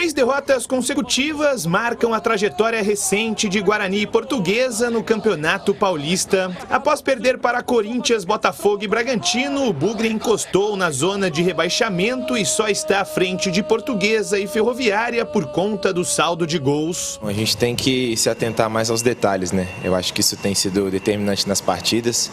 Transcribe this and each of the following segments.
3 derrotas consecutivas marcam a trajetória recente de Guarani e Portuguesa no Campeonato Paulista. Após perder para Corinthians, Botafogo e Bragantino, o Bugre encostou na zona de rebaixamento e só está à frente de Portuguesa e Ferroviária por conta do saldo de gols. A gente tem que se atentar mais aos detalhes, né? Eu acho que isso tem sido determinante nas partidas.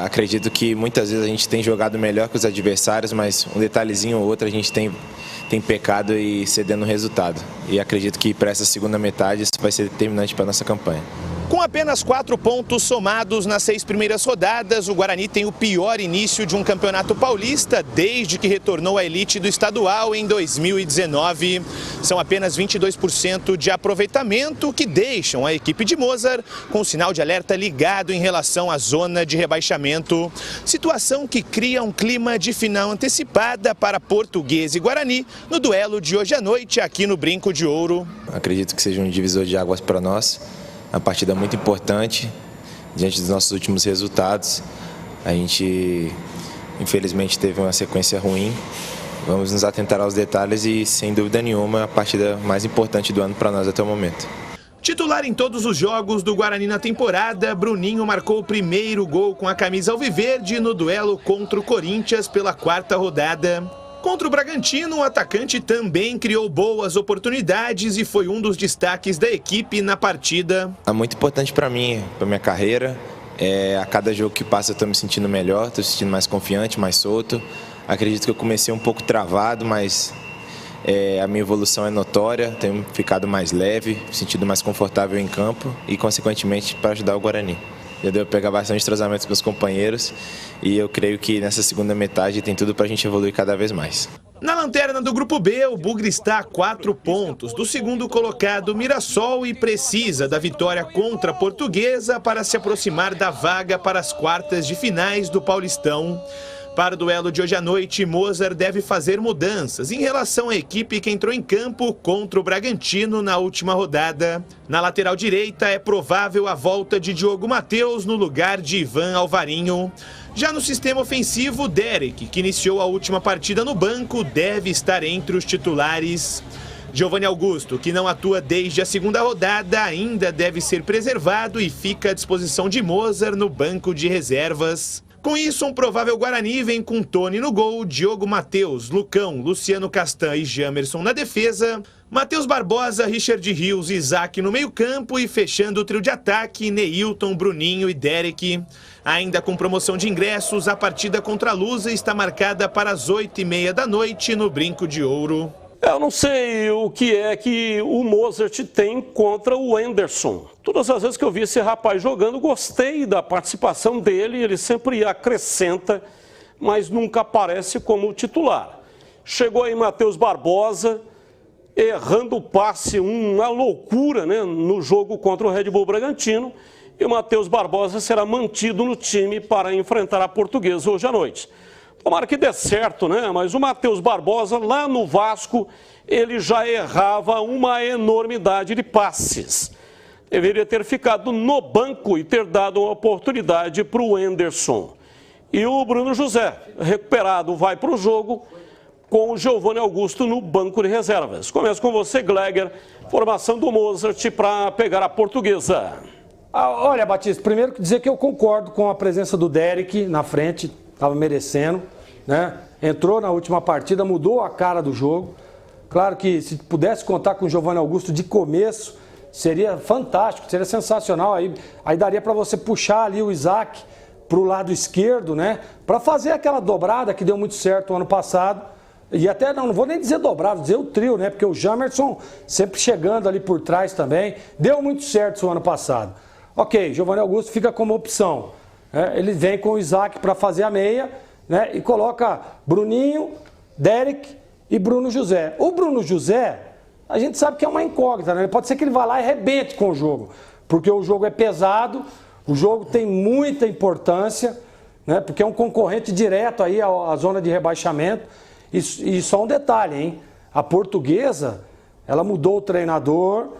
Acredito que muitas vezes a gente tem jogado melhor que os adversários, mas um detalhezinho ou outro a gente tem pecado e cedendo o resultado. E acredito que para essa segunda metade isso vai ser determinante para a nossa campanha. Com apenas 4 pontos somados nas 6 primeiras rodadas, o Guarani tem o pior início de um campeonato paulista desde que retornou à elite do estadual em 2019. São apenas 22% de aproveitamento, que deixam a equipe de Mozart com o sinal de alerta ligado em relação à zona de rebaixamento. Situação que cria um clima de final antecipada para Portuguesa e Guarani no duelo de hoje à noite aqui no Brinco de Ouro. Acredito que seja um divisor de águas para nós. Uma partida muito importante, diante dos nossos últimos resultados. A gente, infelizmente, teve uma sequência ruim. Vamos nos atentar aos detalhes e, sem dúvida nenhuma, a partida mais importante do ano para nós até o momento. Titular em todos os jogos do Guarani na temporada, Bruninho marcou o primeiro gol com a camisa alviverde no duelo contra o Corinthians pela 4ª rodada. Contra o Bragantino, o atacante também criou boas oportunidades e foi um dos destaques da equipe na partida. É muito importante para mim, para minha carreira. A cada jogo que passa eu estou me sentindo melhor, estou me sentindo mais confiante, mais solto. Acredito que eu comecei um pouco travado, mas a minha evolução é notória. Tenho ficado mais leve, me sentido mais confortável em campo e, consequentemente, para ajudar o Guarani. Já deu para pegar bastante treinamento com os companheiros e eu creio que nessa segunda metade tem tudo para a gente evoluir cada vez mais. Na lanterna do Grupo B, o Bugre está a 4 pontos do segundo colocado Mirassol e precisa da vitória contra a Portuguesa para se aproximar da vaga para as quartas de finais do Paulistão. Para o duelo de hoje à noite, Mozart deve fazer mudanças em relação à equipe que entrou em campo contra o Bragantino na última rodada. Na lateral direita, é provável a volta de Diogo Matheus no lugar de Ivan Alvarinho. Já no sistema ofensivo, Derek, que iniciou a última partida no banco, deve estar entre os titulares. Giovanni Augusto, que não atua desde a segunda rodada, ainda deve ser preservado e fica à disposição de Mozart no banco de reservas. Com isso, um provável Guarani vem com Tony no gol, Diogo Matheus, Lucão, Luciano Castan e Jamerson na defesa, Matheus Barbosa, Richard Rios e Isaac no meio-campo e fechando o trio de ataque, Neilton, Bruninho e Derek. Ainda com promoção de ingressos, a partida contra a Lusa está marcada para as 8h30 da noite no Brinco de Ouro. Eu não sei o que é que o Mozart tem contra o Anderson. Todas as vezes que eu vi esse rapaz jogando, gostei da participação dele, ele sempre acrescenta, mas nunca aparece como titular. Chegou aí Matheus Barbosa, errando o passe, uma loucura, né, no jogo contra o Red Bull Bragantino, e o Matheus Barbosa será mantido no time para enfrentar a Portuguesa hoje à noite. Tomara que dê certo, né? Mas o Matheus Barbosa, lá no Vasco, ele já errava uma enormidade de passes. Deveria ter ficado no banco e ter dado uma oportunidade para o Anderson. E o Bruno José, recuperado, vai para o jogo com o Giovanni Augusto no banco de reservas. Começo com você, Gleger, formação do Mozart para pegar a Portuguesa. Olha, Batista, primeiro dizer que eu concordo com a presença do Derek na frente. Estava merecendo, né? Entrou na última partida, mudou a cara do jogo. Claro que se pudesse contar com o Giovanni Augusto de começo, seria fantástico, seria sensacional. Aí daria para você puxar ali o Isaac para o lado esquerdo, né? Para fazer aquela dobrada que deu muito certo o ano passado. E até, não vou nem dizer dobrado, vou dizer o trio, né? Porque o Jamerson sempre chegando ali por trás também. Deu muito certo o ano passado. Ok, Giovanni Augusto fica como opção. Ele vem com o Isaac para fazer a meia, né, e coloca Bruninho, Derek e Bruno José. O Bruno José, a gente sabe que é uma incógnita, né? Pode ser que ele vá lá e arrebente com o jogo, porque o jogo é pesado, o jogo tem muita importância, né, porque é um concorrente direto aí à zona de rebaixamento. E só um detalhe, hein? A Portuguesa, ela mudou o treinador,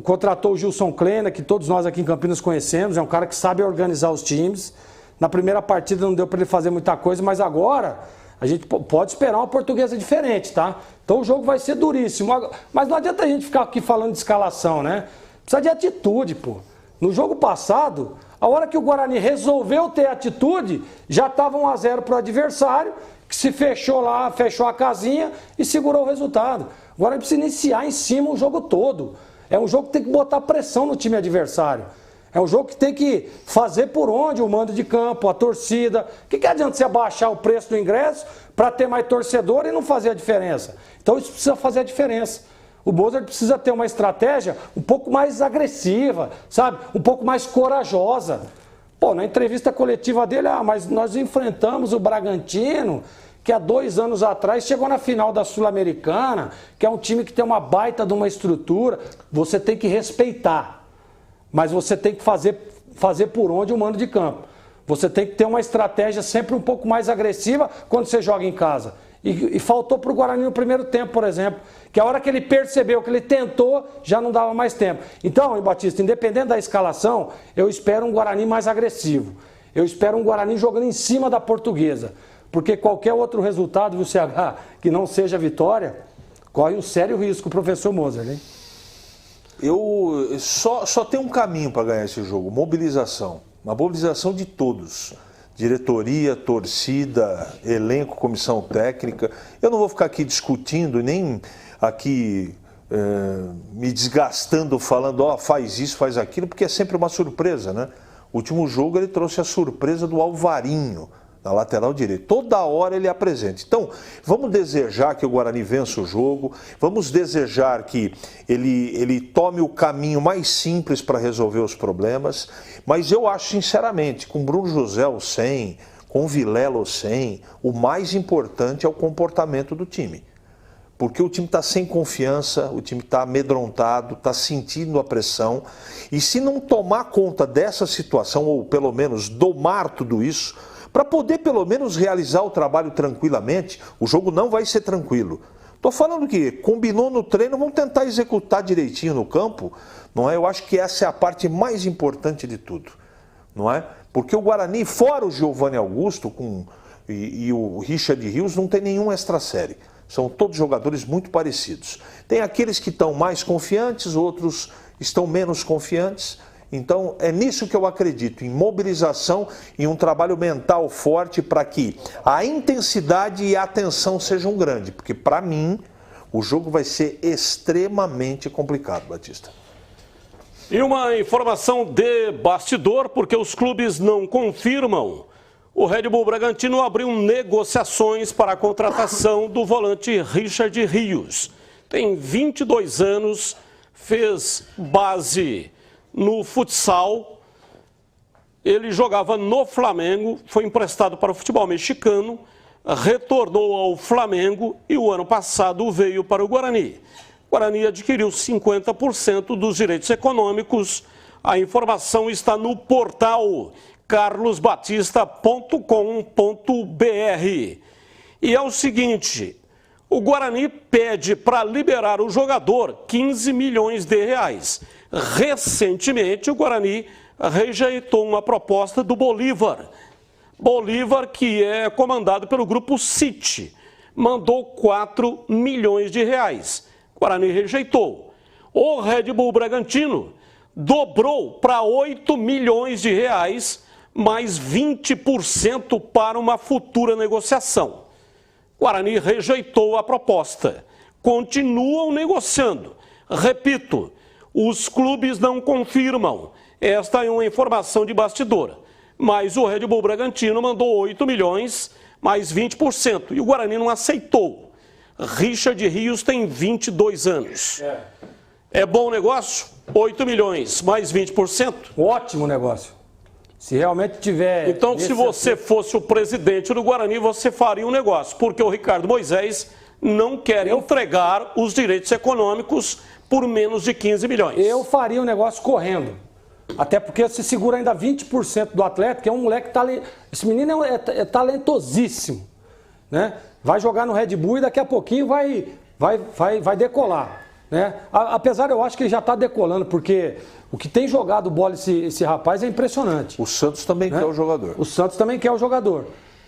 contratou o Gilson Klena, que todos nós aqui em Campinas conhecemos, é um cara que sabe organizar os times. Na primeira partida não deu para ele fazer muita coisa, mas agora A gente pode esperar uma Portuguesa diferente, tá? Então o jogo vai ser duríssimo. Mas não adianta a gente ficar aqui falando de escalação, né? Precisa de atitude, pô. No jogo passado, a hora que o Guarani resolveu ter atitude, já estava 1-0 para o adversário, que se fechou lá, fechou a casinha e segurou o resultado. Agora precisa iniciar em cima o jogo todo. É um jogo que tem que botar pressão no time adversário. É um jogo que tem que fazer por onde o mando de campo, a torcida. O que adianta você abaixar o preço do ingresso para ter mais torcedor e não fazer a diferença? Então isso precisa fazer a diferença. O Mozart precisa ter uma estratégia um pouco mais agressiva, sabe? Um pouco mais corajosa. Pô, na entrevista coletiva dele, mas nós enfrentamos o Bragantino, que há 2 anos atrás chegou na final da Sul-Americana, que é um time que tem uma baita de uma estrutura. Você tem que respeitar. Mas você tem que fazer por onde o mando de campo. Você tem que ter uma estratégia sempre um pouco mais agressiva quando você joga em casa. E faltou para o Guarani no primeiro tempo, por exemplo. Que a hora que ele percebeu que ele tentou, já não dava mais tempo. Então, Batista, independente da escalação, eu espero um Guarani mais agressivo. Eu espero um Guarani jogando em cima da Portuguesa. Porque qualquer outro resultado do CH que não seja vitória, corre um sério risco o professor Mozart, hein? Eu só tem um caminho para ganhar esse jogo, mobilização. Uma mobilização de todos. Diretoria, torcida, elenco, comissão técnica. Eu não vou ficar aqui discutindo, nem aqui me desgastando falando, faz isso, faz aquilo, porque é sempre uma surpresa, né? O último jogo ele trouxe a surpresa do Alvarinho, na lateral direita. Toda hora ele apresenta. Então, vamos desejar que o Guarani vença o jogo, vamos desejar que ele tome o caminho mais simples para resolver os problemas, mas eu acho, sinceramente, com Bruno José ou sem, com Vilela ou sem, o mais importante é o comportamento do time. Porque o time está sem confiança, o time está amedrontado, está sentindo a pressão, e se não tomar conta dessa situação, ou pelo menos domar tudo isso, para poder pelo menos realizar o trabalho tranquilamente, o jogo não vai ser tranquilo. Estou falando que combinou no treino, vamos tentar executar direitinho no campo, não é? Eu acho que essa é a parte mais importante de tudo, não é? Porque o Guarani, fora o Giovanni Augusto e o Richard Rios, não tem nenhum extra-série. São todos jogadores muito parecidos. Tem aqueles que estão mais confiantes, outros estão menos confiantes. Então, é nisso que eu acredito, em mobilização e um trabalho mental forte para que a intensidade e a atenção sejam grandes. Porque, para mim, o jogo vai ser extremamente complicado, Batista. E uma informação de bastidor, porque os clubes não confirmam. O Red Bull Bragantino abriu negociações para a contratação do volante Richard Rios. Tem 22 anos, fez base no futsal, ele jogava no Flamengo, foi emprestado para o futebol mexicano, retornou ao Flamengo e o ano passado veio para o Guarani. O Guarani adquiriu 50% dos direitos econômicos. A informação está no portal carlosbatista.com.br. E é o seguinte, o Guarani pede para liberar o jogador 15 milhões de reais. Recentemente, o Guarani rejeitou uma proposta do Bolívar. Bolívar, que é comandado pelo Grupo City, mandou 4 milhões de reais. O Guarani rejeitou. O Red Bull Bragantino dobrou para 8 milhões de reais, mais 20% para uma futura negociação. O Guarani rejeitou a proposta. Continuam negociando. Repito, os clubes não confirmam. Esta é uma informação de bastidor. Mas o Red Bull Bragantino mandou 8 milhões, mais 20%. E o Guarani não aceitou. Richard Rios tem 22 anos. É bom negócio? 8 milhões, mais 20%? Ótimo negócio. Se realmente tiver... Então, se você fosse o presidente do Guarani, você faria um negócio. Porque o Ricardo Moisés não quer entregar os direitos econômicos por menos de 15 milhões. Eu faria um negócio correndo. Até porque você segura ainda 20% do atleta, que é um moleque talentoso. Esse menino é talentosíssimo, né? Vai jogar no Red Bull e daqui a pouquinho vai decolar, né? Apesar, eu acho que ele já está decolando, porque o que tem jogado bola esse rapaz é impressionante. O Santos também quer o jogador. O Santos também quer o jogador.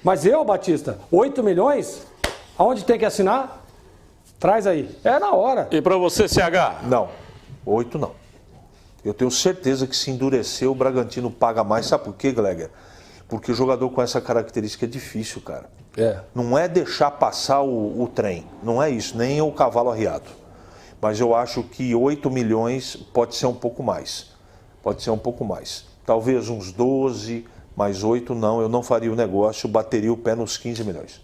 Mas eu, Batista, 8 milhões, aonde tem que assinar? Traz aí. É na hora. E para você, CH? Não, 8 não. Eu tenho certeza que se endurecer, o Bragantino paga mais. Sabe por quê, Gleger? Porque o jogador com essa característica é difícil, cara. Não é deixar passar o trem. Não é isso, nem o cavalo arriado. Mas eu acho que 8 milhões pode ser um pouco mais. Pode ser um pouco mais. Talvez uns 12, mas 8 não. Eu não faria o negócio, bateria o pé nos 15 milhões.